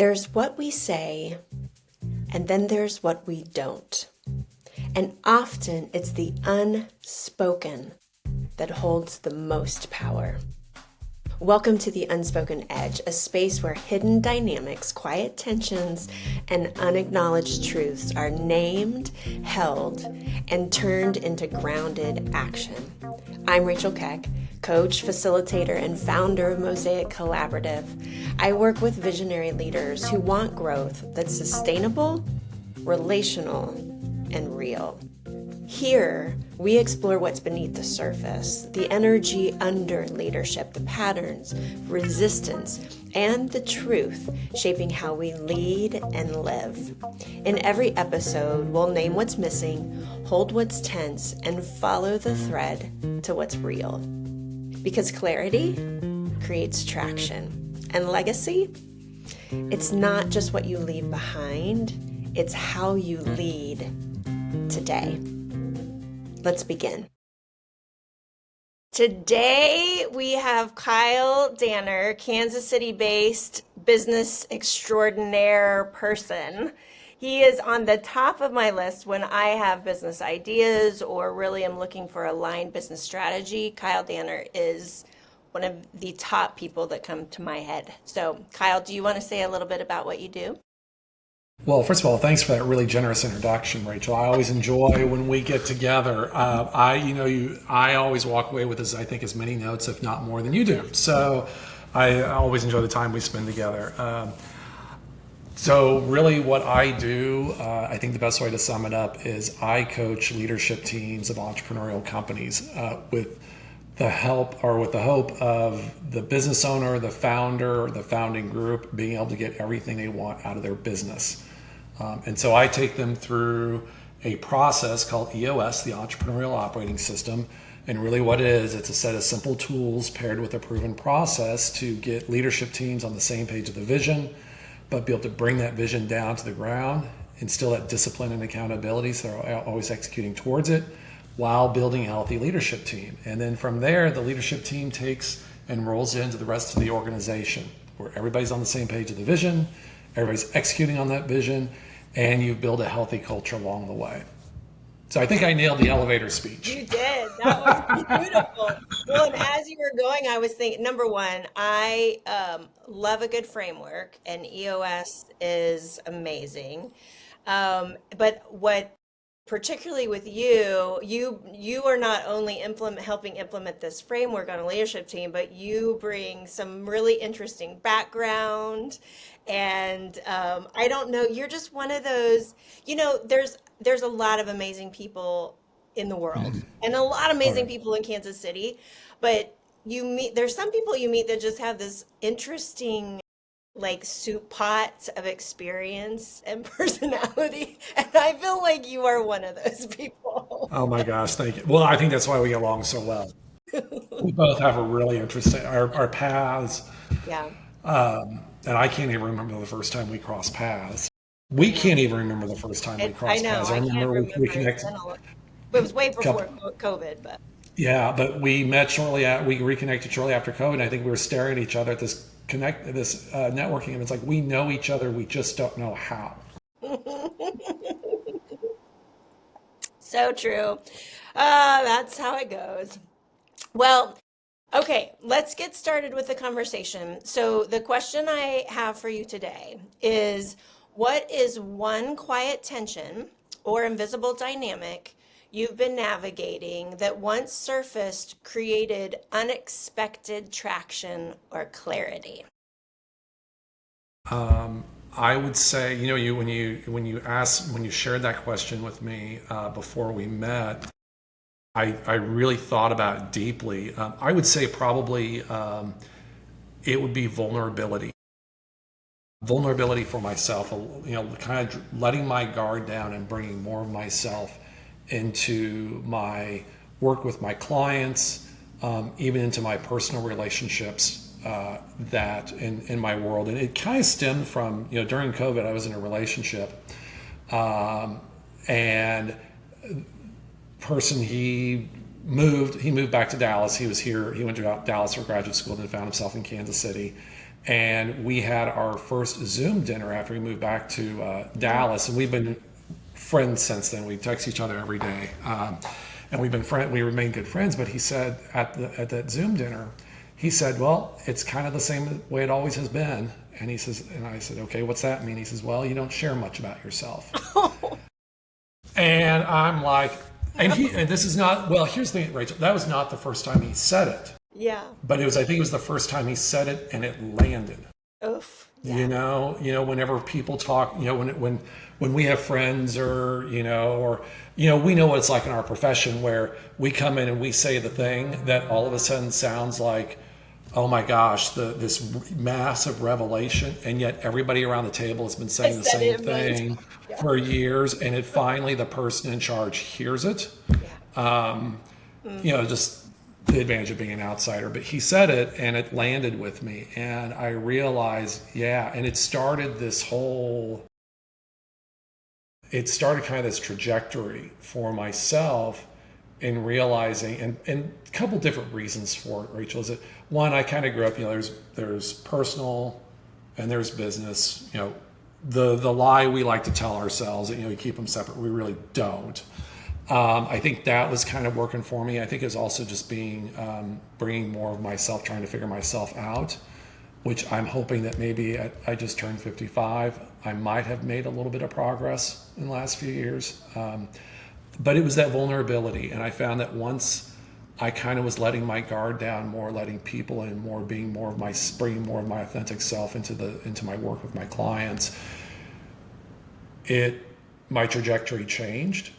There's what we say, and then there's what we don't. And often it's the unspoken that holds the most power. Welcome to the Unspoken Edge, a space where hidden dynamics, quiet tensions, and unacknowledged truths are named, held, and turned into grounded action. I'm Rachel Keck, coach, facilitator, and founder of Mosaic Collaborative. I work with visionary leaders who want growth that's sustainable, relational, and real. Here, we explore what's beneath the surface, the energy under leadership, the patterns, resistance, and the truth shaping how we lead and live. In every episode, we'll name what's missing, hold what's tense, and follow the thread to what's real. Because clarity creates traction, and legacy, it's not just what you leave behind, it's how you lead today. Let's begin. Today we have Kyle Danner, Kansas City-based business extraordinaire person. He is on the top of my list when I have business ideas or really am looking for aligned business strategy. Kyle Danner is one of the top people that come to my head. So Kyle, do you want to say a little bit about what you do? Well, first of all, thanks for that really generous introduction, Rachel. I always enjoy when we get together. I always walk away with as many notes, if not more, than you do. So I always enjoy the time we spend together. So really what I do, I think the best way to sum it up is I coach leadership teams of entrepreneurial companies with the hope of the business owner, the founder, or the founding group being able to get everything they want out of their business. And so I take them through a process called EOS, the Entrepreneurial Operating System. And really what it is, it's a set of simple tools paired with a proven process to get leadership teams on the same page of the vision, but be able to bring that vision down to the ground, instill that discipline and accountability so they're always executing towards it while building a healthy leadership team. And then from there, the leadership team takes and rolls into the rest of the organization where everybody's on the same page of the vision, everybody's executing on that vision, and you build a healthy culture along the way. So I think I nailed the elevator speech. You did. That was beautiful. Well, and as you were going, I was thinking, number one, I love a good framework, and EOS is amazing. But what, particularly with you are not only helping implement this framework on a leadership team, but you bring some really interesting background. And I don't know, you're just one of those, there's a lot of amazing people in the world and a lot of All amazing right. people in Kansas City, but there's some people you meet that just have this interesting like soup pot of experience and personality. And I feel like you are one of those people. Oh my gosh, thank you. Well, I think that's why we get along so well. We both have a really interesting, our paths, Yeah, and I can't even remember the first time we crossed paths. We I know. can't even remember the first time we I crossed know. paths. I I can't remember we remember. It's connected been it was way a before couple, COVID, but yeah, but we met we reconnected shortly after COVID. And I think we were staring at each other at this networking, and it's like we know each other, we just don't know how. so true. That's how it goes. Well, okay, let's get started with the conversation. So, the question I have for you today is what is one quiet tension or invisible dynamic you've been navigating that once surfaced created unexpected traction or clarity? I would say, when you shared that question with me before we met, I really thought about it deeply. I would say probably it would be vulnerability for myself. Kind of letting my guard down and bringing more of myself into my work with my clients, even into my personal relationships that in my world. And it kind of stemmed from, during COVID, I was in a relationship and person, he moved back to Dallas. He was here. He went to Dallas for graduate school and then found himself in Kansas City. And we had our first Zoom dinner after we moved back to Dallas, and we've been friends since then. We text each other every day, and we remain good friends. But he said at that Zoom dinner, he said, "Well, it's kind of the same way it always has been." And he says, and I said, "Okay, what's that mean?" He says, "Well, you don't share much about yourself." And I'm like, and this is not, well, here's the thing, Rachel, that was not the first time he said it, Yeah. but I think it was the first time he said it and it landed. Oof. Yeah. Whenever people talk, when we have friends or we know what it's like in our profession where we come in and we say the thing that all of a sudden sounds like, oh my gosh, this massive revelation, and yet everybody around the table has been saying the same thing for years, and it finally the person in charge hears it. Just the advantage of being an outsider. But he said it, and it landed with me, and I realized, and it started kind of this trajectory for myself in realizing, and a couple different reasons for it, Rachel, is that one, I kind of grew up, there's personal and there's business, the lie we like to tell ourselves that, you keep them separate. We really don't. I think that was kind of working for me. I think it was also just bringing more of myself, trying to figure myself out, which I'm hoping that maybe I just turned 55. I might have made a little bit of progress in the last few years. But it was that vulnerability. And I found that once I kind of was letting my guard down more, letting people in more, bringing more of my authentic self into my work with my clients, my trajectory changed.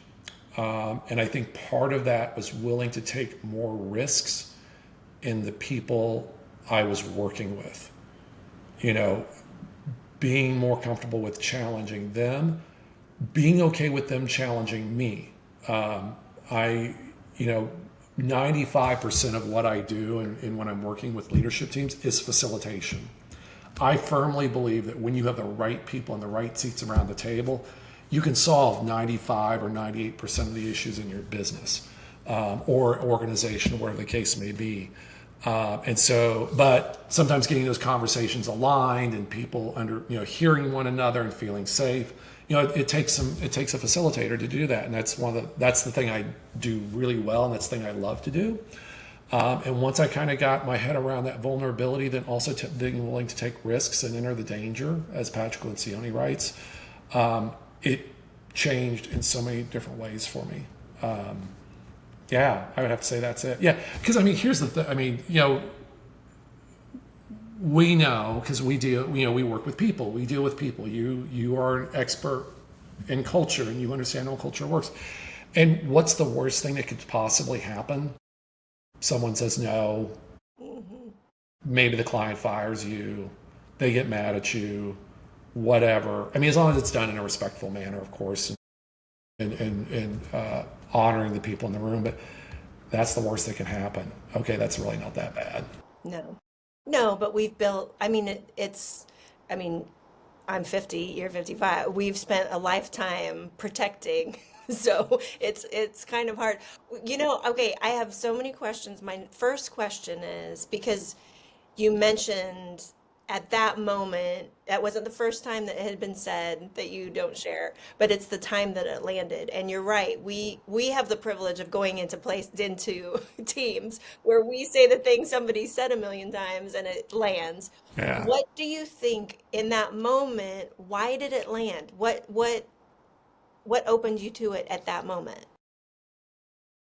And I think part of that was willing to take more risks in the people I was working with. Being more comfortable with challenging them, being okay with them challenging me. 95% of what I do and when I'm working with leadership teams is facilitation. I firmly believe that when you have the right people in the right seats around the table, you can solve 95 or 98% of the issues in your business or organization, whatever the case may be. But sometimes getting those conversations aligned and people hearing one another and feeling safe, it takes a facilitator to do that. And that's the thing I do really well. And that's the thing I love to do. And once I kind of got my head around that vulnerability, then also being willing to take risks and enter the danger, as Patrick Lencioni writes, it changed in so many different ways for me. I would have to say that's it. Yeah, because here's the thing. We know, because we deal, we work with people. We deal with people. You are an expert in culture, and you understand how culture works. And what's the worst thing that could possibly happen? Someone says no. Mm-hmm. Maybe the client fires you. They get mad at you. Whatever. As long as it's done in a respectful manner, of course, and honoring the people in the room. But that's the worst that can happen. Okay, that's really not that bad. No, but we've built, I'm 50, you're 55. We've spent a lifetime protecting. So it's kind of hard. Okay, I have so many questions. My first question is because you mentioned at that moment, that wasn't the first time that it had been said that you don't share, but it's the time that it landed. And you're right. We have the privilege of going into teams where we say the thing somebody said a million times and it lands. Yeah. What do you think in that moment? Why did it land? What opened you to it at that moment?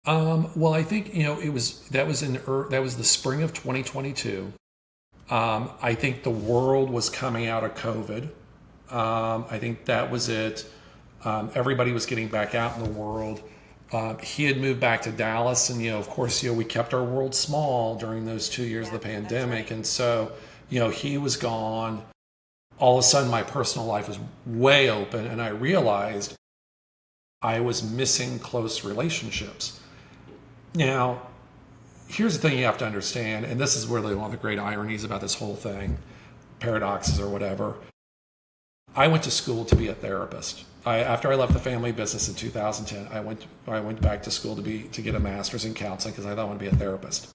Well, I think that was the spring of 2022. I think the world was coming out of COVID. I think that was it. Everybody was getting back out in the world. He had moved back to Dallas, and of course, we kept our world small during those 2 years of the pandemic, and so he was gone. All of a sudden, my personal life was way open, and I realized I was missing close relationships. Now, here's the thing you have to understand, and this is really one of the great ironies about this whole thing, paradoxes or whatever. I went to school to be a therapist. After I left the family business in 2010, I went back to school to get a master's in counseling because I thought I wanted to be a therapist.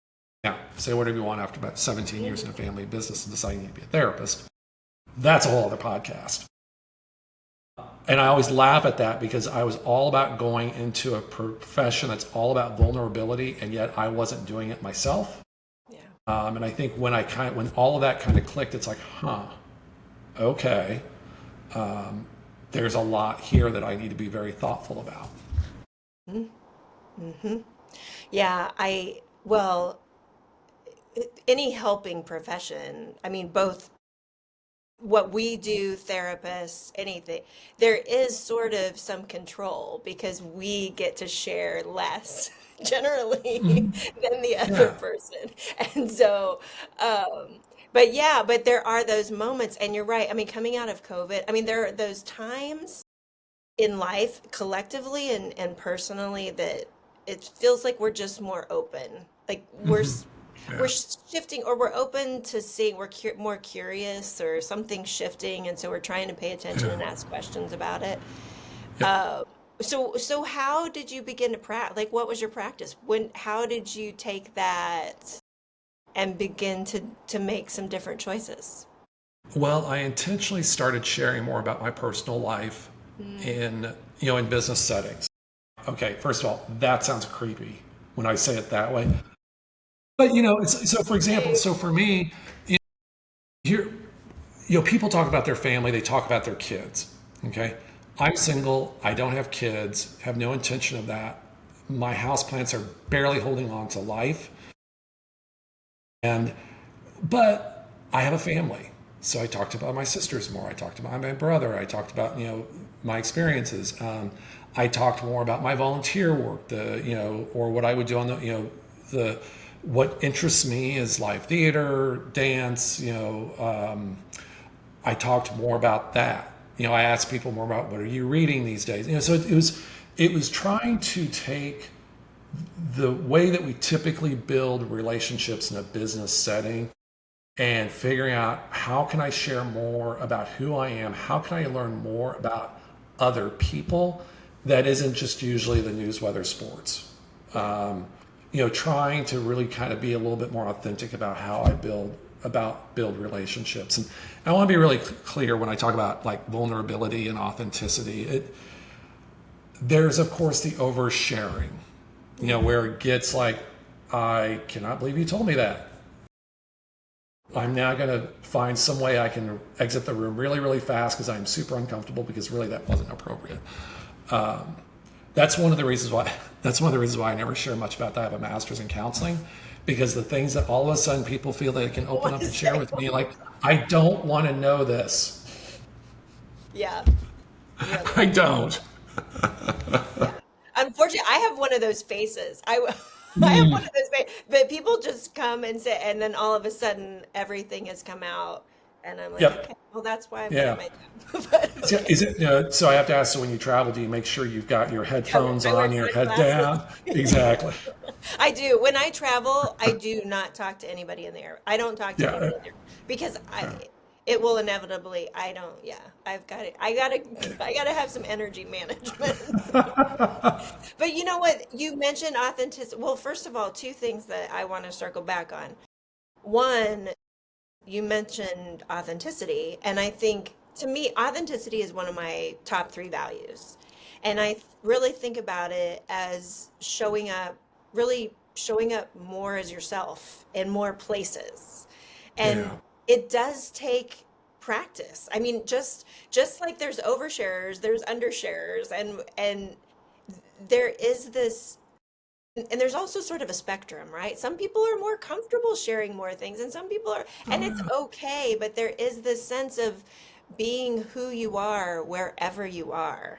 Yeah, say whatever you want after about 17 years in a family business and deciding to be a therapist. That's a whole other podcast. And I always laugh at that because I was all about going into a profession that's all about vulnerability, and yet I wasn't doing it myself. Yeah. And I think when when all of that kind of clicked, it's like, okay, there's a lot here that I need to be very thoughtful about. Mm-hmm. Yeah, well, any helping profession, I mean, both what we do, therapists, anything, there is sort of some control because we get to share less generally Mhm. than the other Yeah. person. And so, but yeah, but there are those moments, and you're right. I mean, coming out of COVID, I mean, there are those times in life collectively and personally that it feels like we're just more open. Like Hmm. we're Yeah. shifting, or we're open to seeing, we're more curious, or something shifting, and so we're trying to pay attention Yeah. and ask questions about it. Yep. Uh, so how did you begin to practice? Like, what was your practice? How did you take that and begin to make some different choices? Well, I intentionally started sharing more about my personal life Mm. in, in business settings. Okay, first of all, that sounds creepy when I say it that way. But so for example, Hey. so for me, here, people talk about their family, they talk about their kids. Okay, I'm single, I don't have kids, have no intention of that. My houseplants are barely holding on to life, and but I have a family, so I talked about my sisters more. I talked about my brother. I talked about my experiences. I talked more about my volunteer work, or what I would do on the what interests me is live theater, dance. I talked more about that. I asked people more about what are you reading these days. So it was trying to take the way that we typically build relationships in a business setting and figuring out how can I share more about who I am, how can I learn more about other people that isn't just usually the news, weather, sports. Yeah. Trying to really kind of be a little bit more authentic about how I build relationships. And I want to be really clear when I talk about like vulnerability and authenticity. There's of course the oversharing, where it gets like, I cannot believe you told me that. Yeah. I'm now going to find some way I can exit the room really, really fast because I'm super uncomfortable because really that wasn't appropriate. Um, that's one of the reasons why. That's one of the reasons why I never share much about that. I have a master's in counseling because the things that all of a sudden people feel they can open Want up to and share say? with me, like I don't want to know this. Yeah. I Really. don't. Yeah. Unfortunately, I have one of those faces. I have one of those faces, but people just come and say, and then all of a sudden everything has come out, and I'm like, Yep. okay, well, that's why I'm good at Yeah. my job. But okay, Is it? So I have to ask. So when you travel, do you make sure you've got your headphones I wear on, your head sunglasses. down? Exactly. I do. When I travel, I do not talk to anybody in the air. I don't talk to Yeah. anybody there because it will inevitably, I don't, yeah, I gotta have some energy management. But you know what? You mentioned authenticity. Well, first of all, two things that I want to circle back on. One, you mentioned authenticity, and I think to me, authenticity is one of my top three values. And I really think about it as really showing up more as yourself in more places. Yeah. And it does take practice. I mean, just like there's oversharers, there's undersharers, and there is this, and there's also sort of a spectrum, right? Some people are more comfortable sharing more things, and some people are, and it's okay, but there is this sense of being who you are wherever you are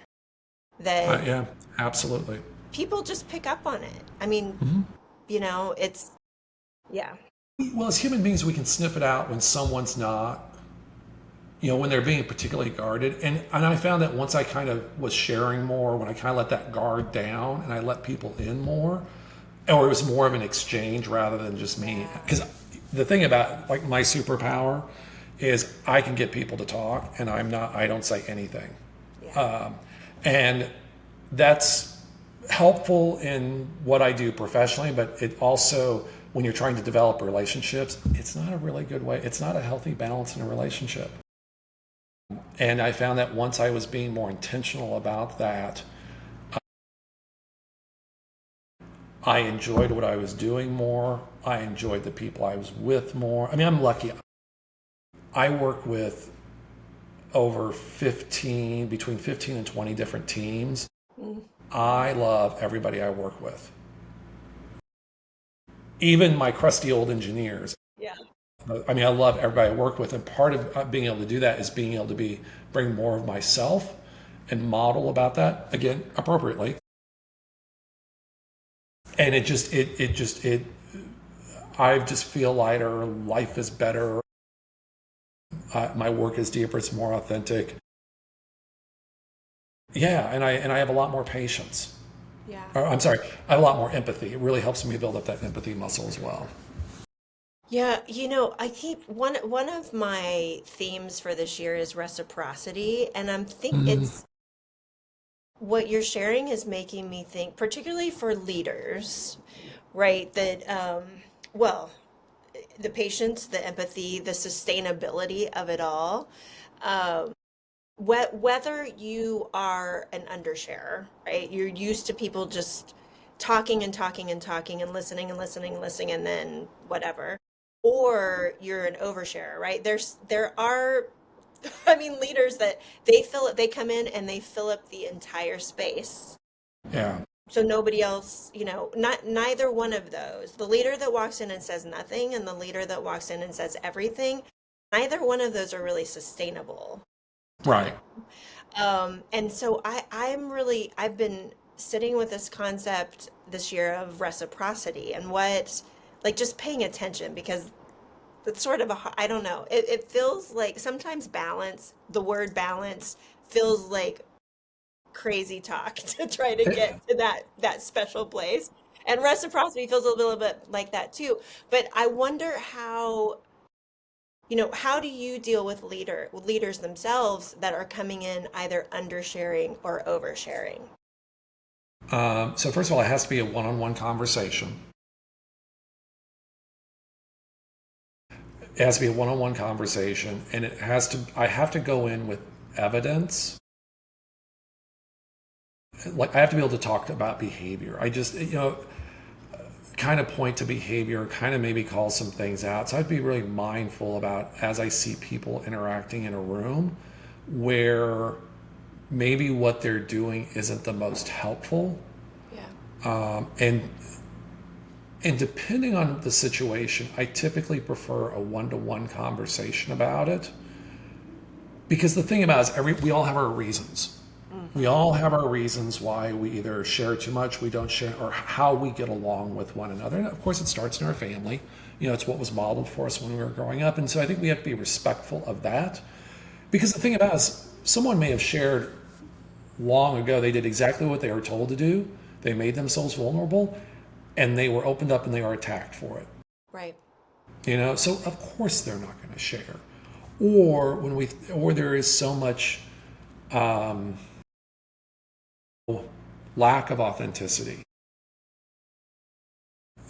that Yeah. Absolutely. people just pick up on it. I mean, it's, yeah. Well, as human beings, we can sniff it out when someone's not, when they're being particularly guarded. And I found that once I kind of was sharing more, when I kind of let that guard down and I let people in more, or it was more of an exchange rather than just me. Yeah. Because the thing about like my superpower is I can get people to talk and I don't say anything. Yeah. And that's helpful in what I do professionally, but it also when you're trying to develop relationships, it's not a really good way. It's not a healthy balance in a relationship. And I found that once I was being more intentional about that, I enjoyed what I was doing more. I enjoyed the people I was with more. I mean, I'm lucky. I work with over 15, between 15 and 20 different teams. I love everybody I work with, even my crusty old engineers. Yeah. I mean, I love everybody I work with, and part of being able to do that is being able to bring more of myself and model about that again appropriately. And I just feel lighter. Life is better. My work is deeper. It's more authentic. Yeah, and I have a lot more patience. Yeah. Or, I'm sorry, I have a lot more empathy. It really helps me build up that empathy muscle as well. Yeah, I keep one of my themes for this year is reciprocity, and I'm think it's what you're sharing is making me think, particularly for leaders, right? That well, the patience, the empathy, the sustainability of it all. Um, whether you are an undersharer, right? You're used to people just talking and talking and talking and listening and listening and listening and then whatever. Or you're an oversharer, right? There are I mean leaders that they come in and they fill up the entire space. Yeah, So nobody else, not neither one of those. The leader that walks in and says nothing and the leader that walks in and says everything, neither one of those are really sustainable. right. And so I've been sitting with this concept this year of reciprocity and like just paying attention because it's sort of I don't know. It feels like sometimes the word balance feels like crazy talk to try to get to that special place. And reciprocity feels a little bit like that too. But I wonder how do you deal with leaders themselves that are coming in either undersharing or oversharing? So first of all, it has to be a one-on-one conversation. It has to be a one-on-one conversation, and I have to go in with evidence. Like I have to be able to talk about behavior. I just, kind of point to behavior, kind of maybe call some things out. So I'd be really mindful about as I see people interacting in a room where maybe what they're doing isn't the most helpful. Yeah. And depending on the situation, I typically prefer a one-to-one conversation about it. Because the thing about it is we all have our reasons. We all have our reasons why we either share too much, we don't share, or how we get along with one another. And of course, it starts in our family. It's what was modeled for us when we were growing up. And so I think we have to be respectful of that. Because the thing about it is, someone may have shared long ago, they did exactly what they were told to do. They made themselves vulnerable, and they were opened up and they were attacked for it. Right. So of course they're not going to share. Or there is so much lack of authenticity.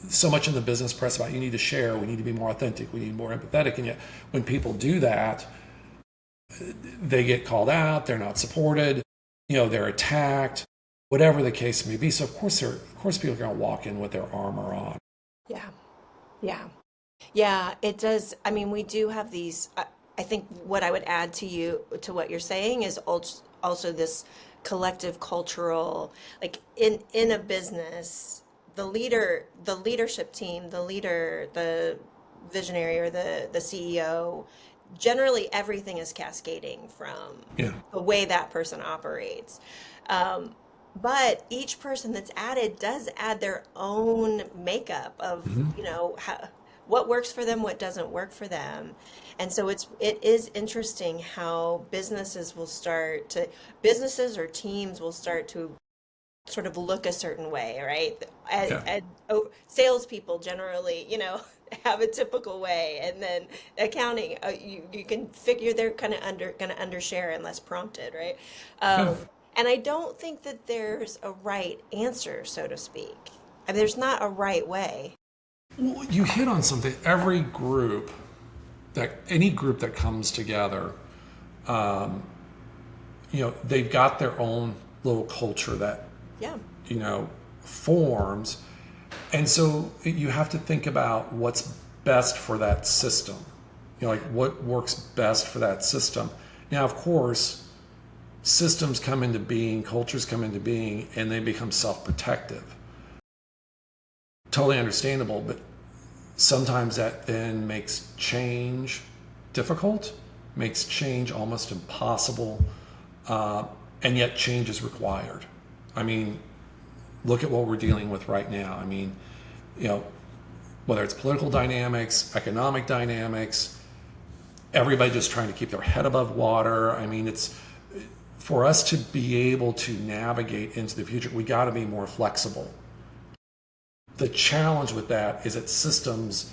So much in the business press about you need to share, we need to be more authentic, we need more empathetic, and yet when people do that, they get called out, they're not supported, they're attacked, whatever the case may be. So of course people are going to walk in with their armor on. Yeah. Yeah. Yeah, it does. I mean, we do have these. I think what I would add to what you're saying is also this collective cultural, like in a business, the leadership team, the visionary or the CEO, generally everything is cascading from Yeah. the way that person operates. Um, but each person that's added does add their own makeup of, what works for them, what doesn't work for them. And so it is interesting how businesses or teams will start to sort of look a certain way, right? Yeah. Salespeople generally, have a typical way, and then accounting, you can figure they're kind of going to undershare unless prompted, right? Yeah. And I don't think that there's a right answer, so to speak. I mean, there's not a right way. Well, you hit on something. Every group any group that comes together, they've got their own little culture that, Yeah. forms. And so you have to think about what's best for that system, like what works best for that system. Now, of course, systems come into being, cultures come into being, and they become self-protective. Totally understandable, but sometimes that then makes change difficult, makes change almost impossible, and yet change is required. I mean, look at what we're dealing with right now. I mean, whether it's political dynamics, economic dynamics, everybody just trying to keep their head above water. I mean, it's for us to be able to navigate into the future, we got to be more flexible. The challenge with that is that systems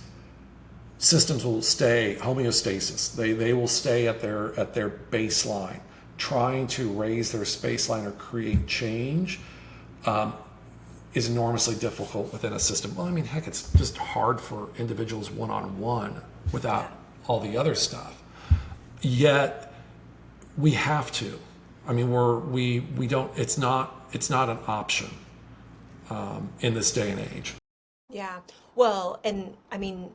will stay homeostasis. They will stay at their baseline. Trying to raise their baseline or create change is enormously difficult within a system. Well, I mean, heck, it's just hard for individuals one-on-one without all the other stuff. Yet we have to. I mean, we don't. It's not an option in this day and age. Yeah. Well, and I mean,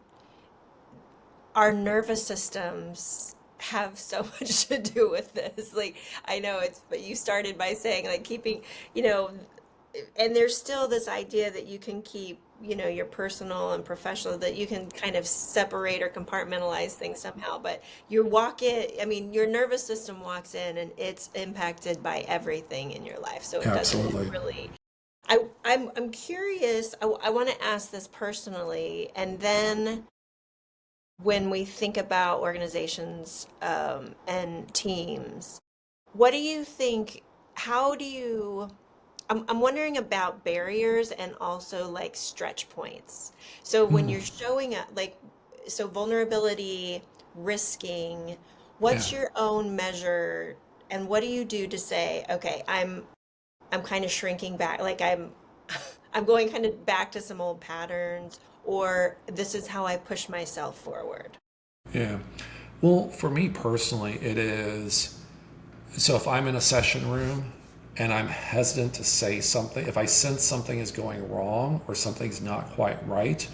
our nervous systems have so much to do with this. Like, I know but you started by saying, like, keeping, you know, and there's still this idea that you can keep, your personal and professional, that you can kind of separate or compartmentalize things somehow. But I mean, your nervous system walks in and it's impacted by everything in your life. So it doesn't Absolutely. really. I'm curious. I want to ask this personally, and then when we think about organizations and teams, what do you think? How do you? I'm wondering about barriers and also like stretch points. So when Mm, you're showing up, like, so vulnerability, risking, yeah. what's your own measure, and what do you do to say, okay, I'm kind of shrinking back, like I'm going kind of back to some old patterns, or this is how I push myself forward. Yeah. Well, for me personally, it is. So if I'm in a session room and I'm hesitant to say something, if I sense something is going wrong or something's not quite right,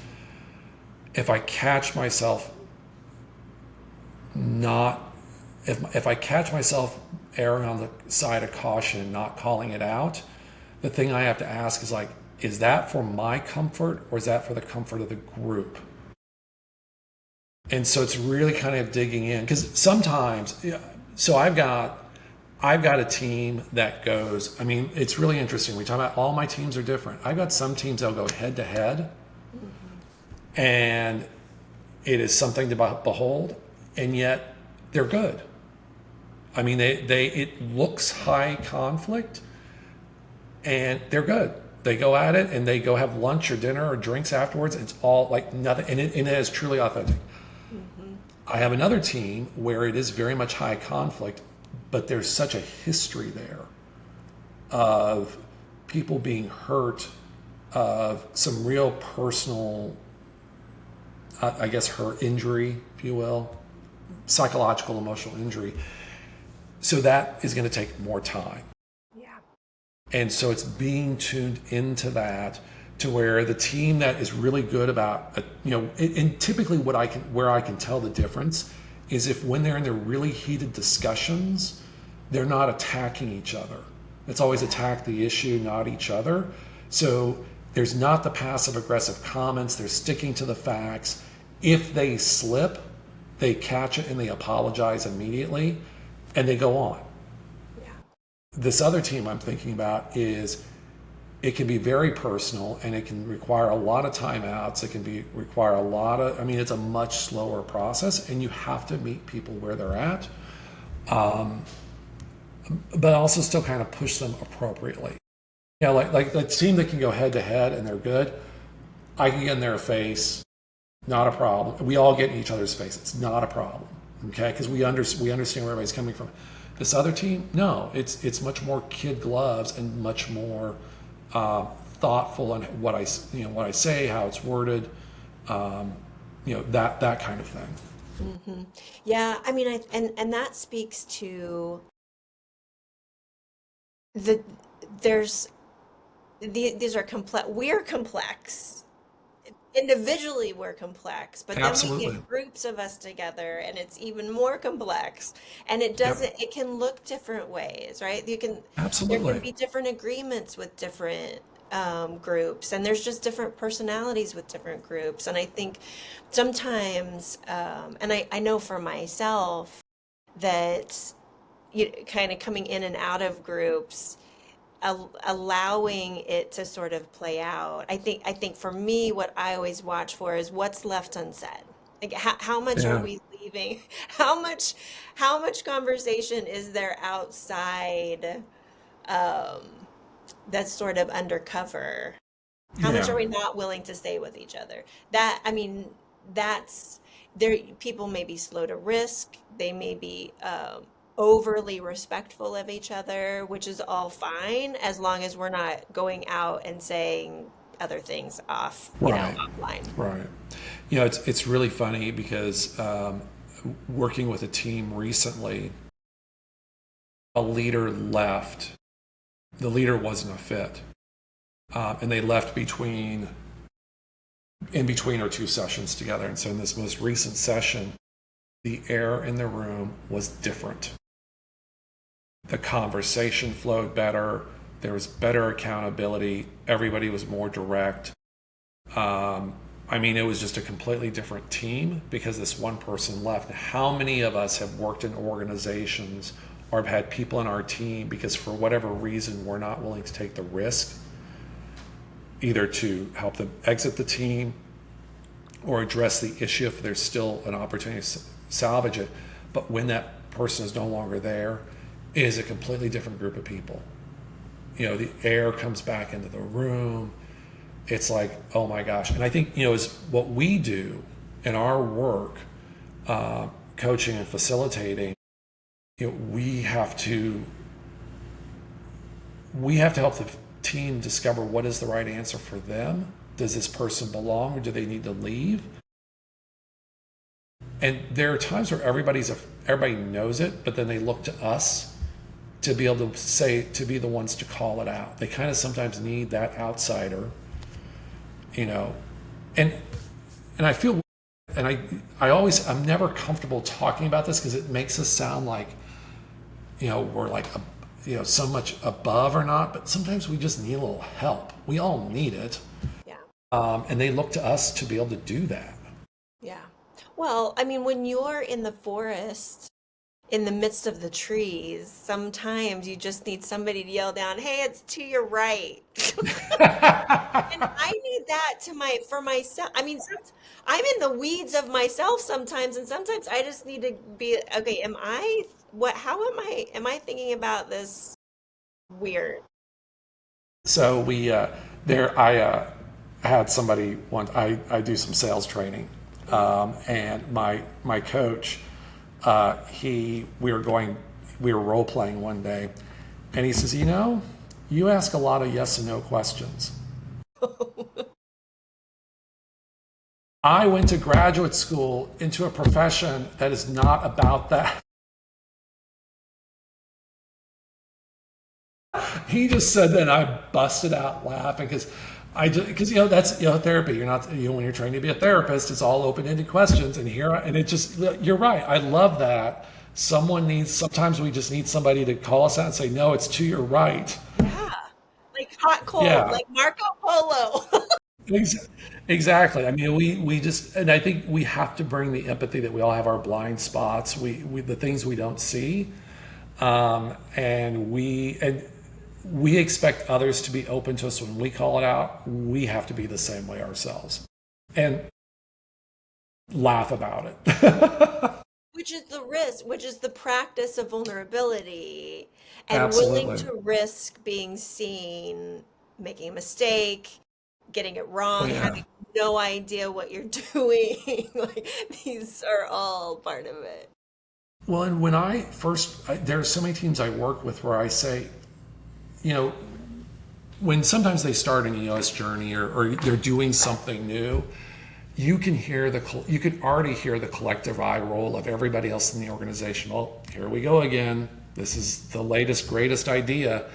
if I catch myself not, if I catch myself erring on the side of caution and not calling it out, the thing I have to ask is like, is that for my comfort or is that for the comfort of the group? And so it's really kind of digging in because sometimes, so I've got a team that goes, I mean, it's really interesting. We talk about all my teams are different. I've got some teams that'll go head to head and it is something to behold, and yet they're good. I mean, it looks high conflict and they're good. They go at it and they go have lunch or dinner or drinks afterwards. It's all like nothing, and it is truly authentic. Hmm. I have another team where it is very much high conflict, but there's such a history there of people being hurt, of some real personal, I guess, hurt, injury, if you will, psychological, emotional injury. So that is going to take more time. Yeah. And so it's being tuned into that to where the team that is really good about, and typically where I can tell the difference is if when they're in their really heated discussions, they're not attacking each other. It's always attack the issue, not each other. So there's not the passive aggressive comments. They're sticking to the facts. If they slip, they catch it and they apologize immediately and they go on. Yeah. This other team I'm thinking about is it can be very personal and it can require a lot of timeouts. It can require a lot of, I mean, it's a much slower process and you have to meet people where they're at, but also still kind of push them appropriately. Yeah, like the team that can go head to head and they're good, I can get in their face, not a problem. We all get in each other's face. It's not a problem, okay? Because we understand where everybody's coming from. This other team, no, it's much more kid gloves and much more thoughtful on what I say, how it's worded, that kind of thing. Yeah, I mean, and that speaks to the there's these are complex. We're complex. Individually, we're complex, but then we Absolutely. get groups of us together, and it's even more complex. And it Yep. doesn't. It can look different ways, right? There can Absolutely. be different agreements with different groups, and there's just different personalities with different groups. And I think sometimes, and I know for myself that kind of coming in and out of groups, allowing it to sort of play out. I think for me, what I always watch for is what's left unsaid. Like how much are Yeah. we leaving? How much how much conversation is there outside um, that's sort of undercover? How much Yeah. are we not willing to stay with each other? That, I mean, that's there. People may be slow to risk. They may be overly respectful of each other, which is all fine as long as we're not going out and saying other things off, Right. offline. Right. It's really funny because working with a team recently, a leader left. The leader wasn't a fit, and they left in between our two sessions together. And so in this most recent session, the air in the room was different. The conversation flowed better. There was better accountability. Everybody was more direct. I mean, it was just a completely different team because this one person left. How many of us have worked in organizations or have had people in our team because for whatever reason we're not willing to take the risk, either to help them exit the team or address the issue if there's still an opportunity to salvage it. But when that person is no longer there, it is a completely different group of people. The air comes back into the room. It's like, oh my gosh. And I think, is what we do in our work, coaching and facilitating, we have to help the team discover what is the right answer for them. Does this person belong or do they need to leave? And there are times where everybody knows it, but then they look to us to be able to be the ones to call it out. They kind of sometimes need that outsider, and I feel, and I'm never comfortable talking about this because it makes us sound like, we're like, so much above or not, but sometimes we just need a little help. We all need it. Yeah. And they look to us to be able to do that. Yeah. Well, I mean, when you're in the forest, in the midst of the trees, sometimes you just need somebody to yell down, "Hey, it's to your right." And I need that for myself. I mean, I'm in the weeds of myself sometimes, and sometimes I just need to be, okay, am I thinking about this weird? So I had somebody I do some sales training, and my coach, we were role playing one day, and he says, you ask a lot of yes and no questions. I went to graduate school into a profession that is not about that. He just said that, and I busted out laughing because that's therapy. You're not when you're trying to be a therapist, it's all open-ended questions, you're right. I love that. Sometimes we just need somebody to call us out and say, no, it's to your right. Yeah. Like hot cold, Yeah. like Marco Polo. Exactly. I mean, we just, and I think we have to bring the empathy that we all have our blind spots, we the things we don't see, and we expect others to be open to us when we call it out. We have to be the same way ourselves, and laugh about it. Which is the risk, which is the practice of vulnerability and willing Absolutely. to risk being seen, making a mistake, getting it Oh wrong, yeah. having no idea what you're doing. Like these are all part of it. Well, and there are so many teams I work with where I say, you know, when sometimes they start an EOS journey or they're doing something new, you can already hear the collective eye roll of everybody else in the organization. Well, here we go again. This is the latest, greatest idea.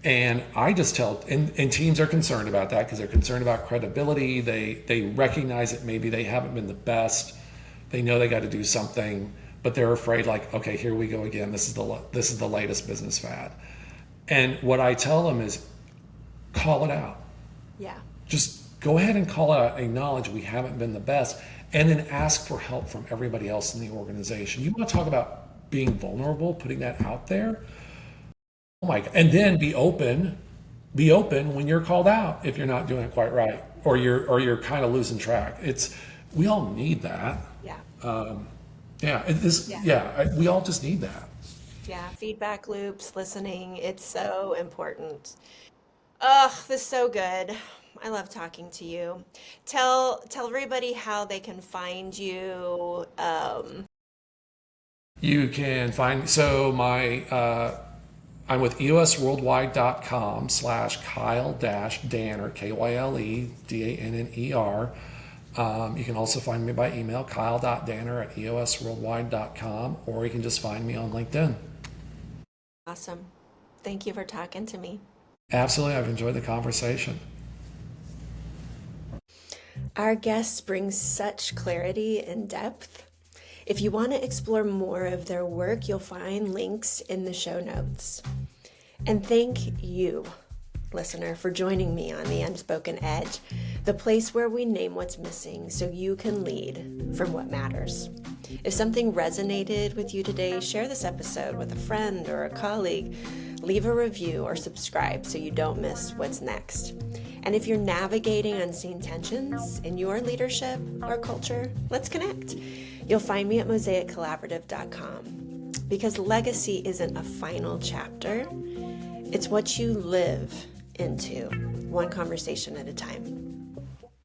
And I just tell, and teams are concerned about that because they're concerned about credibility. They recognize that maybe they haven't been the best. They know they got to do something, but they're afraid, like, okay, here we go again. This is the latest business fad. And what I tell them is, call it out. Yeah. Just go ahead and call it out, acknowledge we haven't been the best, and then ask for help from everybody else in the organization. You want to talk about being vulnerable, putting that out there? Oh my God. And then be open when you're called out if you're not doing it quite right, or you're kind of losing track. We all need that. Yeah. We all just need that. Yeah. Feedback loops, listening. It's so important. Oh, this is so good. I love talking to you. Tell everybody how they can find you. You can find, I'm with eosworldwide.com/Kyle-Danner, KYLEDANNER. You can also find me by email, kyle.danner@eosworldwide.com, or you can just find me on LinkedIn. Awesome. Thank you for talking to me. Absolutely. I've enjoyed the conversation. Our guests bring such clarity and depth. If you want to explore more of their work, you'll find links in the show notes. And thank you, listener, for joining me on The Unspoken Edge, the place where we name what's missing so you can lead from what matters. If something resonated with you today, share this episode with a friend or a colleague. Leave a review or subscribe so you don't miss what's next. And if you're navigating unseen tensions in your leadership or culture, let's connect. You'll find me at mosaiccollaborative.com, because legacy isn't a final chapter. It's what you live into, one conversation at a time.